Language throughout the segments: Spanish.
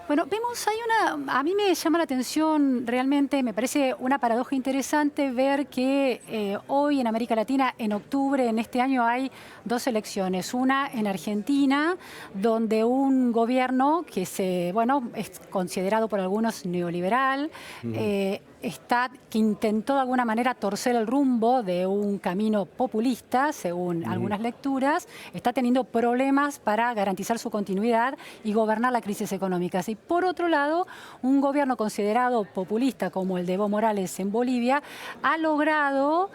Bueno, vemos, a mí me llama la atención realmente, me parece una paradoja interesante ver que hoy en América Latina, en octubre, en este año, hay dos elecciones. Una en Argentina, donde un gobierno que es considerado por algunos neoliberal, Ujú, que intentó de alguna manera torcer el rumbo de un camino populista, según ujú. algunas lecturas, está teniendo problemas para garantizar su continuidad y gobernar la crisis económica. Y por otro lado, un gobierno considerado populista como el de Evo Morales en Bolivia ha logrado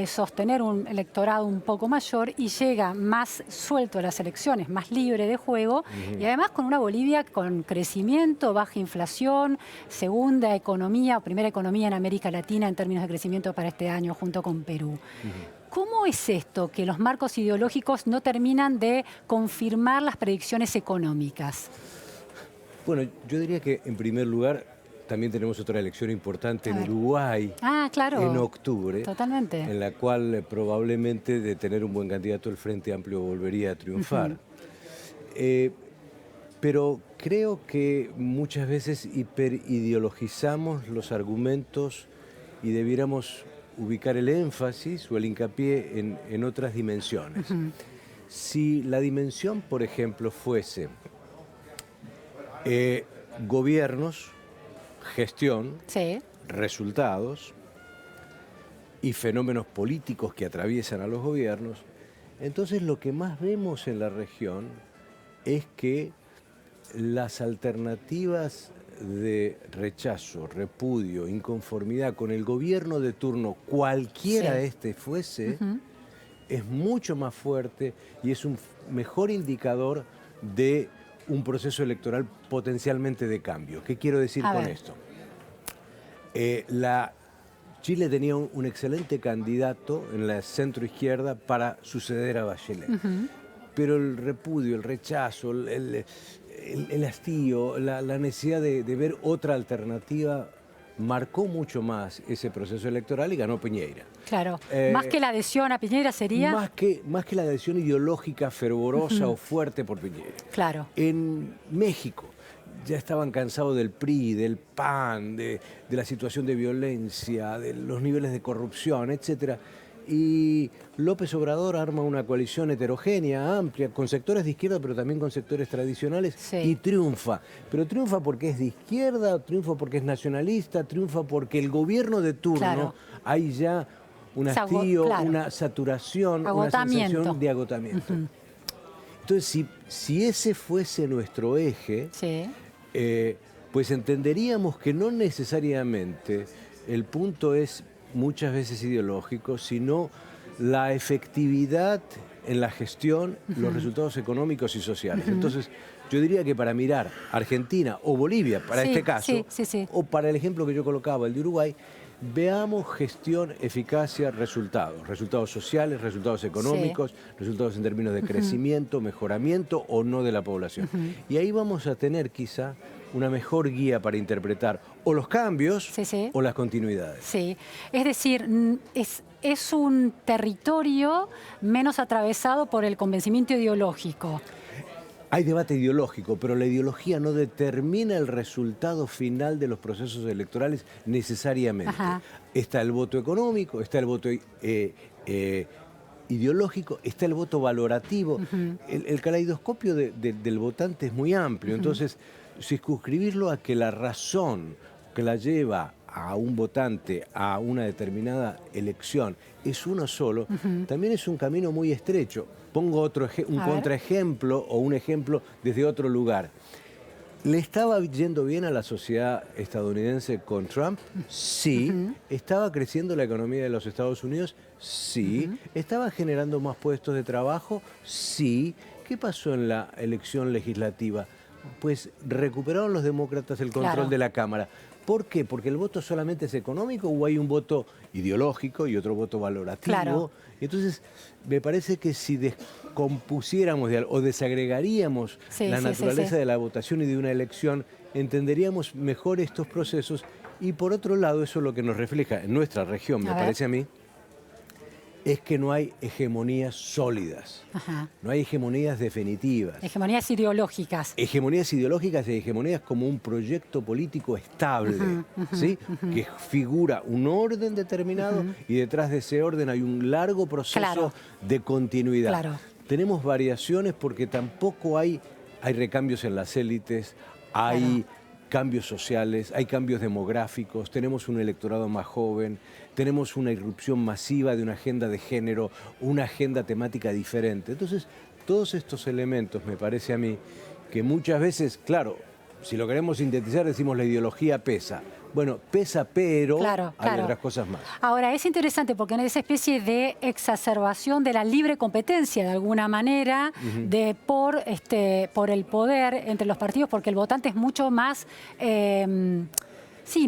sostener un electorado un poco mayor y llega más suelto a las elecciones, más libre de juego y Ujú, además con una Bolivia con crecimiento, baja inflación, segunda economía o primera economía en América Latina en términos de crecimiento para este año junto con Perú. ujú. ¿Cómo es esto que los marcos ideológicos no terminan de confirmar las predicciones económicas? Bueno, yo diría que en primer lugar también tenemos otra elección importante A en ver. Uruguay Ah, en claro, octubre, totalmente. en la cual probablemente de tener un buen candidato el Frente Amplio volvería a Ujú. triunfar. Eh, pero creo que muchas veces hiperideologizamos los argumentos y debiéramos ubicar el énfasis o el hincapié en otras dimensiones. Ujú. Si la dimensión, por ejemplo, fuese Eh, gobiernos, gestión, Sí. resultados y fenómenos políticos que atraviesan a los gobiernos, entonces lo que más vemos en la región es que las alternativas de rechazo, repudio, inconformidad con el gobierno de turno, cualquiera Sí. este fuese, Ujú. es mucho más fuerte y es un mejor indicador de un proceso electoral potencialmente de cambio. ¿Qué quiero decir A con ver. esto? Eh, la, Chile tenía un excelente candidato en la centroizquierda para suceder a Bachelet, Ujú. pero el repudio, el rechazo, el hastío, la necesidad de ver otra alternativa marcó mucho más ese proceso electoral y ganó Piñera. Claro. Más Eh, que la adhesión a Piñera sería. más que la adhesión ideológica fervorosa o Ujú. fuerte por Piñera. Claro. En México ya estaban cansados del PRI, del PAN, de la situación de violencia, de los niveles de corrupción, etcétera. Y López Obrador arma una coalición heterogénea, amplia, con sectores de izquierda, pero también con sectores tradicionales, y Sí. triunfa. Pero triunfa porque es de izquierda, triunfa porque es nacionalista, triunfa porque el gobierno de turno, Claro. hay ya un hastío, Claro. una saturación, una sensación Agotamiento. de agotamiento. Ujú. Entonces, si ese fuese nuestro eje, Sí. eh, pues entenderíamos que no necesariamente el punto es muchas veces ideológico, sino la efectividad en la gestión, los Ujú. resultados económicos y sociales. Ujú. Entonces, yo diría que para mirar Argentina o Bolivia, para este Sí, sí, caso, sí, sí. o para el ejemplo que yo colocaba, el de Uruguay, veamos gestión, eficacia, resultados. Resultados sociales, resultados Sí. económicos, resultados en términos de Ujú. crecimiento, mejoramiento o no de la población. Ujú. Y ahí vamos a tener quizá una mejor guía para interpretar o los cambios Sí, sí. o las continuidades. Sí, es decir, es un territorio menos atravesado por el convencimiento ideológico. Hay debate ideológico, pero la ideología no determina el resultado final de los procesos electorales necesariamente. Ajá. Está el voto económico, está el voto ideológico, está el voto valorativo. Ujú. El caleidoscopio del votante es muy amplio, Ujú. entonces circunscribirlo a que la razón que la lleva a un votante a una determinada elección es uno solo, Ujú. también es un camino muy estrecho. Pongo un A ver. contraejemplo o un ejemplo desde otro lugar. ¿Le estaba yendo bien a la sociedad estadounidense con Trump? Sí. Ujú. ¿Estaba creciendo la economía de los Estados Unidos? Sí. Ujú. ¿Estaba generando más puestos de trabajo? Sí. ¿Qué pasó en la elección legislativa? Pues recuperaron los demócratas el control Claro, de la Cámara. ¿Por qué? ¿Porque el voto solamente es económico o hay un voto ideológico y otro voto claro. valorativo? Entonces, me parece que si descompusiéramos o desagregaríamos Sí, la sí, sí, sí. naturaleza de la votación y de una elección, entenderíamos mejor estos procesos y por otro lado, eso es lo que nos refleja en nuestra región, A me ver. parece a mí, es que no hay hegemonías sólidas, Ajá. no hay hegemonías definitivas. Hegemonías ideológicas. Hegemonías ideológicas y hegemonías como un proyecto político estable, ¿sí? Que figura un orden determinado y detrás de ese orden hay un largo proceso de continuidad. Claro. Tenemos variaciones porque tampoco hay recambios en las élites, hay cambios sociales, hay cambios demográficos, tenemos un electorado más joven, tenemos una irrupción masiva de una agenda de género, una agenda temática diferente. Entonces, todos estos elementos, me parece a mí, que muchas veces, claro, si lo queremos sintetizar, decimos la ideología pesa. Bueno, pesa, pero hay otras cosas más. Ahora, es interesante porque en esa especie de exacerbación de la libre competencia, de alguna manera, por el poder entre los partidos, porque el votante es mucho más...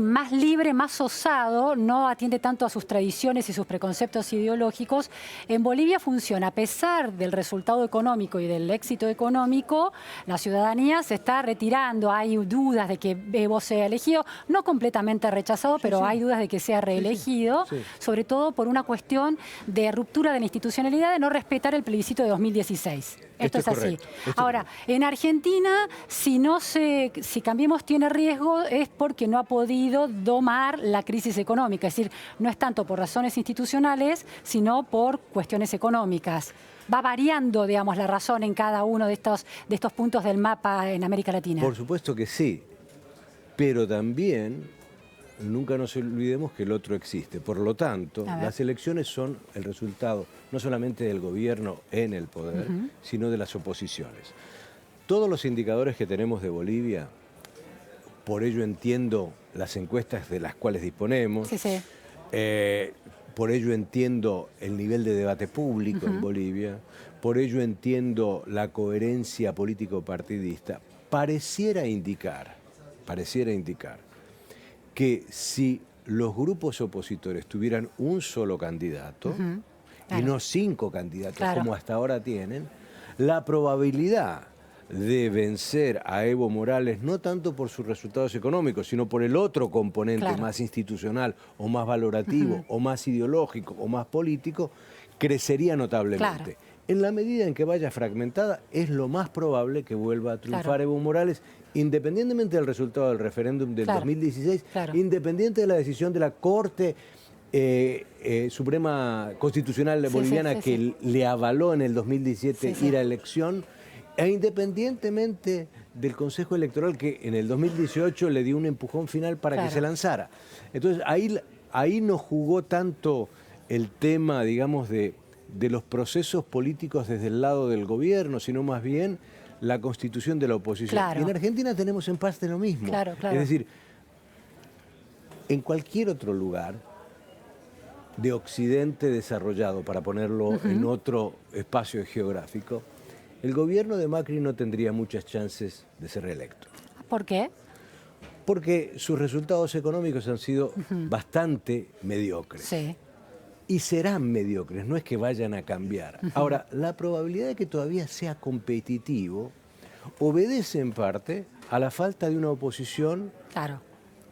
más libre, más osado, no atiende tanto a sus tradiciones y sus preconceptos ideológicos. En Bolivia funciona, a pesar del resultado económico y del éxito económico, la ciudadanía se está retirando, hay dudas de que Evo sea elegido, no completamente rechazado, pero hay dudas de que sea reelegido, sobre todo por una cuestión de ruptura de la institucionalidad, de no respetar el plebiscito de 2016. Esto es así. Ahora, en Argentina, si Cambiemos tiene riesgo, es porque no ha podido domar la crisis económica. Es decir, no es tanto por razones institucionales, sino por cuestiones económicas. Va variando, digamos, la razón en cada uno de estos puntos del mapa en América Latina. Por supuesto que sí, pero también nunca nos olvidemos que el otro existe. Por lo tanto, las elecciones son el resultado no solamente del gobierno en el poder, sino de las oposiciones. Todos los indicadores que tenemos de Bolivia, por ello entiendo las encuestas de las cuales disponemos, por ello entiendo el nivel de debate público en Bolivia, por ello entiendo la coherencia político-partidista, pareciera indicar que si los grupos opositores tuvieran un solo candidato y no 5 candidatos como hasta ahora tienen, la probabilidad de vencer a Evo Morales, no tanto por sus resultados económicos, sino por el otro componente más institucional o más valorativo o más ideológico o más político, crecería notablemente. En la medida en que vaya fragmentada, es lo más probable que vuelva a triunfar Evo Morales, independientemente del resultado del referéndum del 2016, independiente de la decisión de la Corte Suprema Constitucional Boliviana que le avaló en el 2017 ir a elección, e independientemente del Consejo Electoral que en el 2018 le dio un empujón final para que se lanzara. Entonces ahí no jugó tanto el tema, digamos, de los procesos políticos desde el lado del gobierno, sino más bien la constitución de la oposición. Y en Argentina tenemos en parte lo mismo. Es decir, en cualquier otro lugar de Occidente desarrollado, para ponerlo en otro espacio geográfico, el gobierno de Macri no tendría muchas chances de ser reelecto. ¿Por qué? Porque sus resultados económicos han sido bastante mediocres. Y serán mediocres, no es que vayan a cambiar. Ahora, la probabilidad de que todavía sea competitivo obedece en parte a la falta de una oposición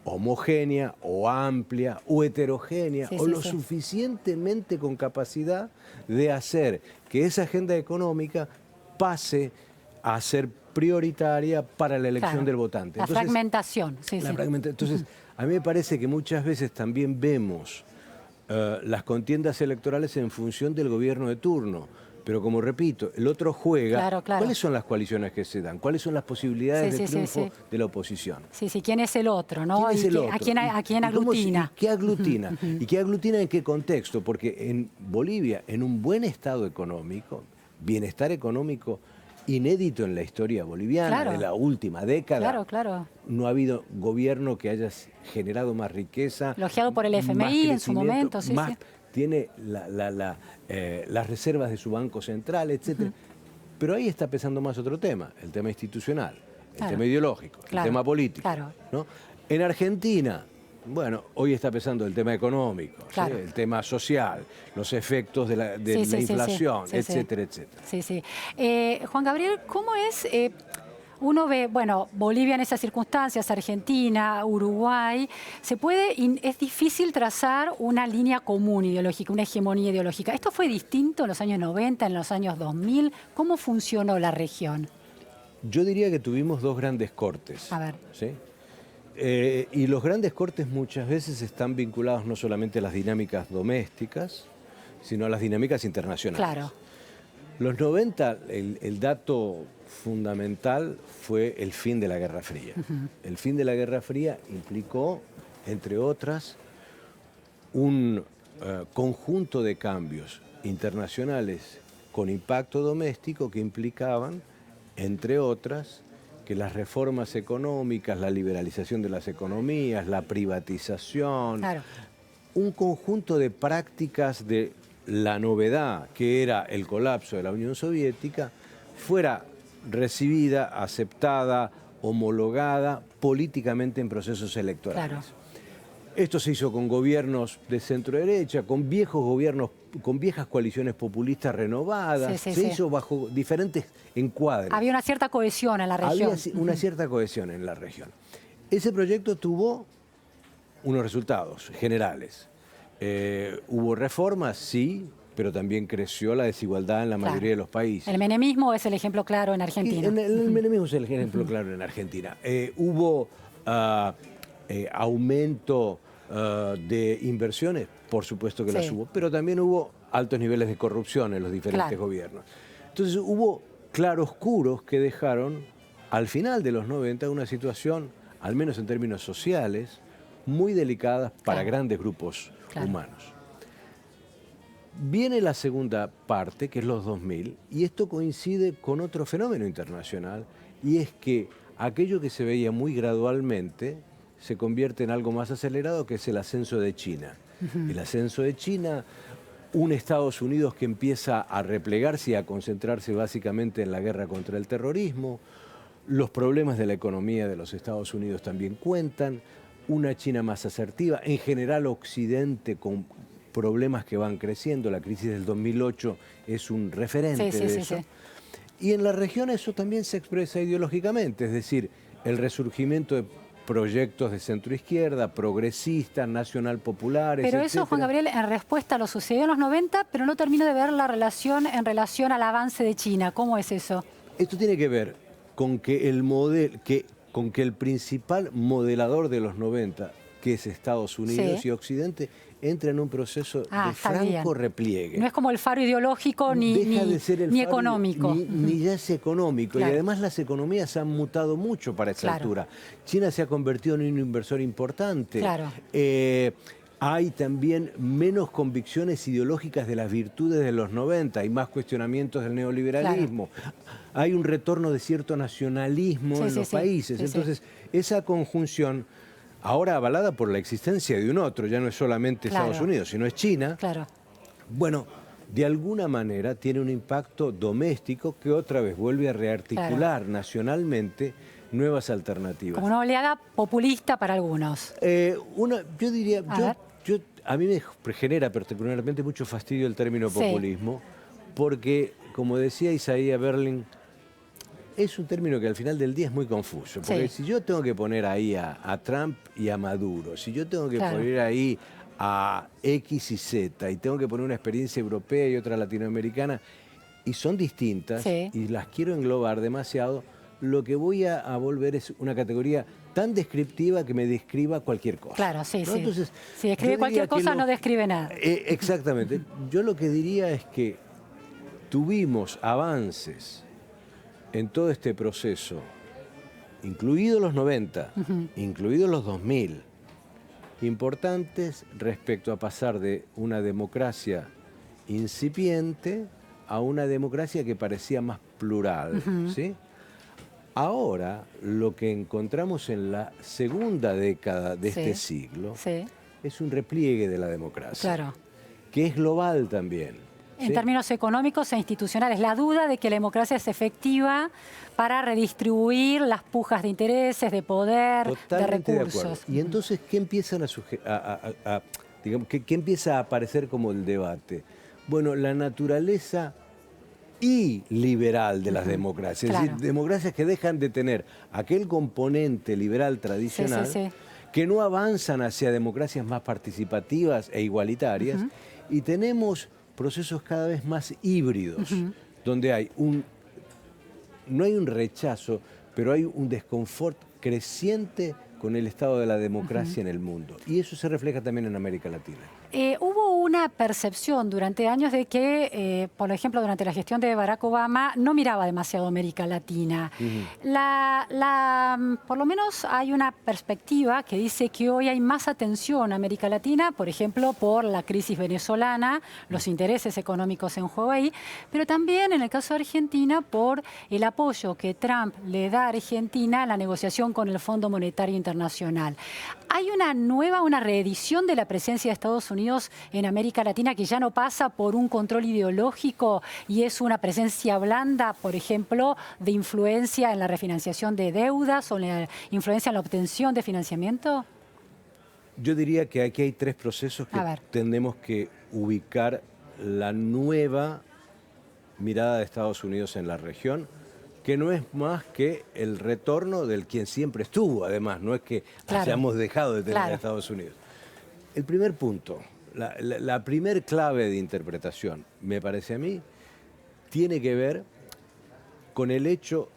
homogénea o amplia o heterogénea o lo suficientemente con capacidad de hacer que esa agenda económica pase a ser prioritaria para la elección del votante. Entonces, fragmentación. Entonces, a mí me parece que muchas veces también vemos las contiendas electorales en función del gobierno de turno. Pero como repito, el otro juega. ¿Cuáles son las coaliciones que se dan? ¿Cuáles son las posibilidades de triunfo de la oposición? ¿Quién es el otro? ¿No? ¿Quién es el otro? ¿A quién aglutina? ¿Qué aglutina? ¿Y qué aglutina en qué contexto? Porque en Bolivia, en un buen estado económico, bienestar económico inédito en la historia boliviana de la última década, no ha habido gobierno que haya generado más riqueza. Elogiado por el FMI en su momento. Tiene las reservas de su Banco Central, etc. Pero ahí está pesando más otro tema, el tema institucional, el tema ideológico, el tema político. ¿No? En Argentina, bueno, hoy está pesando el tema económico, el tema social, los efectos de la inflación, etcétera, etcétera. Juan Gabriel, ¿cómo es...? Uno ve, bueno, Bolivia en esas circunstancias, Argentina, Uruguay, es difícil trazar una línea común ideológica, una hegemonía ideológica. ¿Esto fue distinto en los años 90, en los años 2000? ¿Cómo funcionó la región? Yo diría que tuvimos dos grandes cortes. A ver. ¿Sí? Y los grandes cortes muchas veces están vinculados no solamente a las dinámicas domésticas, sino a las dinámicas internacionales. Claro. Los 90, el dato fundamental fue el fin de la Guerra Fría. El fin de la Guerra Fría implicó, entre otras, un conjunto de cambios internacionales con impacto doméstico que implicaban, entre otras, que las reformas económicas, la liberalización de las economías, la privatización, Claro. un conjunto de prácticas de la novedad, que era el colapso de la Unión Soviética, fuera recibida, aceptada, homologada políticamente en procesos electorales. Claro. Esto se hizo con gobiernos de centro-derecha, con viejos gobiernos, con viejas coaliciones populistas renovadas. Sí, sí, se sí. hizo bajo diferentes encuadres. Había una cierta cohesión en la región. Había una cierta cohesión en la región. Ese proyecto tuvo unos resultados generales. ¿Hubo reformas? Sí, pero también creció la desigualdad en la mayoría de los países. El menemismo es el ejemplo claro en Argentina. El menemismo es el ejemplo claro en Argentina. Hubo aumento de inversiones, por supuesto que las hubo, pero también hubo altos niveles de corrupción en los diferentes gobiernos. Entonces hubo claroscuros que dejaron al final de los 90 una situación, al menos en términos sociales, muy delicada para grandes grupos humanos. Viene la segunda parte, que es los 2000, y esto coincide con otro fenómeno internacional, y es que aquello que se veía muy gradualmente se convierte en algo más acelerado, que es el ascenso de China. El ascenso de China, un Estados Unidos que empieza a replegarse y a concentrarse básicamente en la guerra contra el terrorismo, los problemas de la economía de los Estados Unidos también cuentan, una China más asertiva, en general Occidente con problemas que van creciendo, la crisis del 2008 es un referente de eso. Y en la región eso también se expresa ideológicamente, es decir, el resurgimiento de proyectos de centroizquierda, progresistas, nacional populares, Pero etcétera. eso, Juan Gabriel, en respuesta a lo sucedido en los 90, pero no termino de ver la relación en relación al avance de China. ¿Cómo es eso? Esto tiene que ver con que el principal modelador de los 90, que es Estados Unidos y Occidente, entra en un proceso de franco repliegue. No es como el faro ideológico ni económico. Ni ya es económico. Y además las economías han mutado mucho para esa altura. China se ha convertido en un inversor importante. Hay también menos convicciones ideológicas de las virtudes de los 90, hay más cuestionamientos del neoliberalismo. Hay un retorno de cierto nacionalismo en los países. Entonces, esa conjunción, ahora avalada por la existencia de un otro, ya no es solamente Estados Unidos, sino es China, bueno, de alguna manera tiene un impacto doméstico que otra vez vuelve a rearticular nacionalmente nuevas alternativas. Como una oleada populista para algunos. Yo diría, a mí me genera particularmente mucho fastidio el término populismo, porque, como decía Isaiah Berlin, es un término que al final del día es muy confuso. Porque si yo tengo que poner ahí a Trump y a Maduro, si yo tengo que poner ahí a X y Z, y tengo que poner una experiencia europea y otra latinoamericana, y son distintas, y las quiero englobar demasiado, lo que voy a volver es una categoría tan descriptiva que me describa cualquier cosa. Claro, sí, ¿no? sí. Entonces, si describe cualquier cosa, no describe nada. Exactamente. Yo lo que diría es que tuvimos avances en todo este proceso, incluidos los 90, incluidos los 2000, importantes respecto a pasar de una democracia incipiente a una democracia que parecía más plural, ¿sí? Ahora, lo que encontramos en la segunda década de este siglo es un repliegue de la democracia, que es global también. En términos económicos e institucionales, la duda de que la democracia es efectiva para redistribuir las pujas de intereses, de poder, de recursos. Y entonces, ¿qué empiezan digamos, ¿qué empieza a aparecer como el debate? Bueno, la naturaleza y liberal de las democracias. Claro. Es decir, democracias que dejan de tener aquel componente liberal tradicional, que no avanzan hacia democracias más participativas e igualitarias, y tenemos procesos cada vez más híbridos, donde hay no hay un rechazo, pero hay un desconfort creciente con el estado de la democracia en el mundo. Y eso se refleja también en América Latina. Hubo una percepción durante años de que, por ejemplo, durante la gestión de Barack Obama, no miraba demasiado América Latina. Por lo menos hay una perspectiva que dice que hoy hay más atención a América Latina, por ejemplo, por la crisis venezolana, los intereses económicos en juego ahí, pero también en el caso de Argentina por el apoyo que Trump le da a Argentina en la negociación con el Fondo Monetario Internacional. Hay una reedición de la presencia de Estados Unidos en América Latina que ya no pasa por un control ideológico y es una presencia blanda, por ejemplo, de influencia en la refinanciación de deudas o la influencia en la obtención de financiamiento? Yo diría que aquí hay tres procesos que tenemos que ubicar la nueva mirada de Estados Unidos en la región, que no es más que el retorno del quien siempre estuvo, además, no es que hayamos dejado de tener a Estados Unidos. El primer punto, la primer clave de interpretación, me parece a mí, tiene que ver con el hecho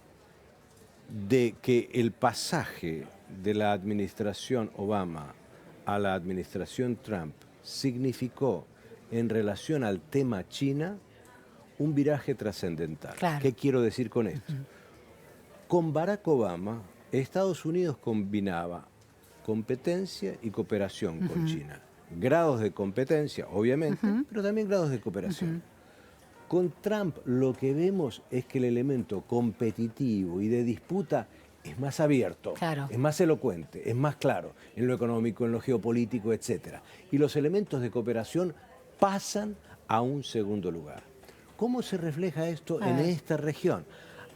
de que el pasaje de la administración Obama a la administración Trump significó, en relación al tema China, un viraje trascendental. ¿Qué quiero decir con esto? Con Barack Obama, Estados Unidos combinaba competencia y cooperación con China. Grados de competencia, obviamente, pero también grados de cooperación. Con Trump lo que vemos es que el elemento competitivo y de disputa es más abierto, es más elocuente, es más claro en lo económico, en lo geopolítico, etc. Y los elementos de cooperación pasan a un segundo lugar. ¿Cómo se refleja esto en esta región?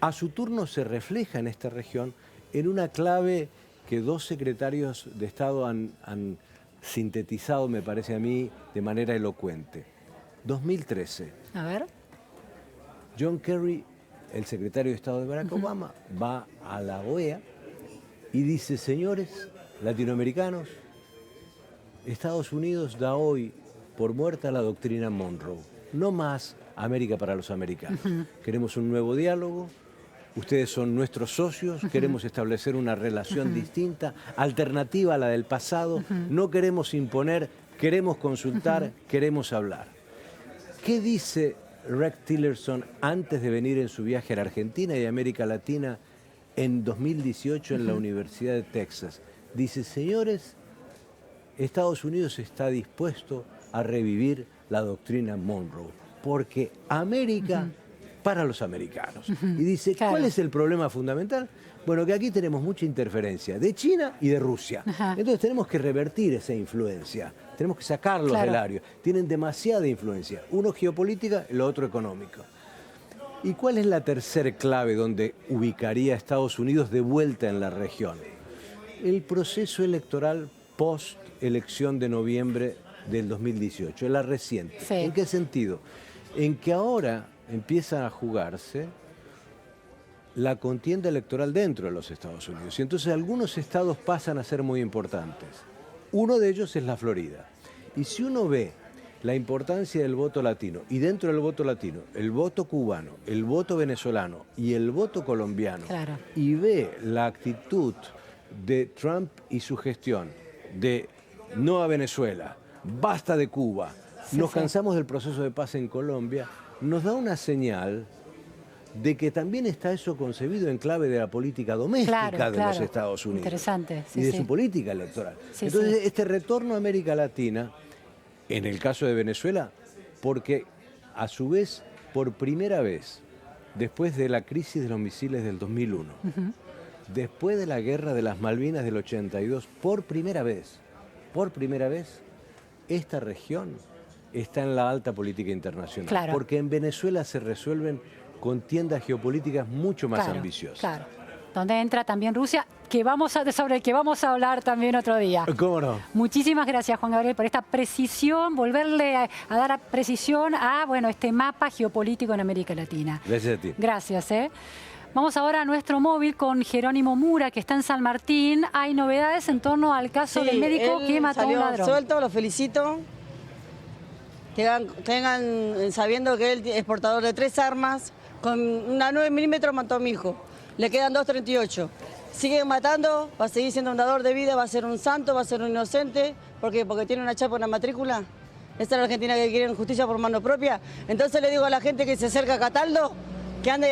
A su turno se refleja en esta región en una clave que dos secretarios de Estado han sintetizado, me parece a mí, de manera elocuente. 2013. A ver. John Kerry, el secretario de Estado de Barack Obama, va a la OEA y dice: señores latinoamericanos, Estados Unidos da hoy por muerta la doctrina Monroe. No más América para los americanos. Queremos un nuevo diálogo. Ustedes son nuestros socios, queremos establecer una relación distinta, alternativa a la del pasado, no queremos imponer, queremos consultar, queremos hablar. ¿Qué dice Rex Tillerson antes de venir en su viaje a la Argentina y América Latina en 2018 en la Universidad de Texas? Dice: señores, Estados Unidos está dispuesto a revivir la doctrina Monroe, porque América para los americanos. Y dice: ¿cuál es el problema fundamental? Bueno, que aquí tenemos mucha interferencia de China y de Rusia. Entonces tenemos que revertir esa influencia, tenemos que sacarlos del área. Tienen demasiada influencia, uno geopolítica y lo otro económico. ¿Y cuál es la tercer clave donde ubicaría a Estados Unidos de vuelta en la región? El proceso electoral post-elección de noviembre del 2018, la reciente. ¿En qué sentido? En que ahora empieza a jugarse la contienda electoral dentro de los Estados Unidos. Y entonces algunos estados pasan a ser muy importantes. Uno de ellos es la Florida. Y si uno ve la importancia del voto latino, y dentro del voto latino, el voto cubano, el voto venezolano y el voto colombiano, y ve la actitud de Trump y su gestión de no a Venezuela, basta de Cuba, nos cansamos del proceso de paz en Colombia, nos da una señal de que también está eso concebido en clave de la política doméstica de los Estados Unidos. Interesante. Y de su política electoral. Entonces, este retorno a América Latina, en el caso de Venezuela, porque a su vez, por primera vez, después de la crisis de los misiles del 2001, después de la guerra de las Malvinas del 82, por primera vez, esta región está en la alta política internacional. Porque en Venezuela se resuelven contiendas geopolíticas mucho más ambiciosas. donde entra también Rusia, sobre el que vamos a hablar también otro día. ¿Cómo no? Muchísimas gracias, Juan Gabriel, por esta precisión, volverle a dar precisión a este mapa geopolítico en América Latina. Gracias a ti. Gracias. Vamos ahora a nuestro móvil con Jerónimo Mura, que está en San Martín. Hay novedades en torno al caso del médico que mató a un ladrón. Suelto, lo felicito. Tengan sabiendo que él es portador de 3 armas. Con una 9 milímetros mató a mi hijo. Le quedan 2.38. Sigue matando, va a seguir siendo un dador de vida, va a ser un santo, va a ser un inocente. ¿Por qué? Porque tiene una chapa en la matrícula. Esta es la Argentina que quiere justicia por mano propia. Entonces le digo a la gente que se acerca a Cataldo que ande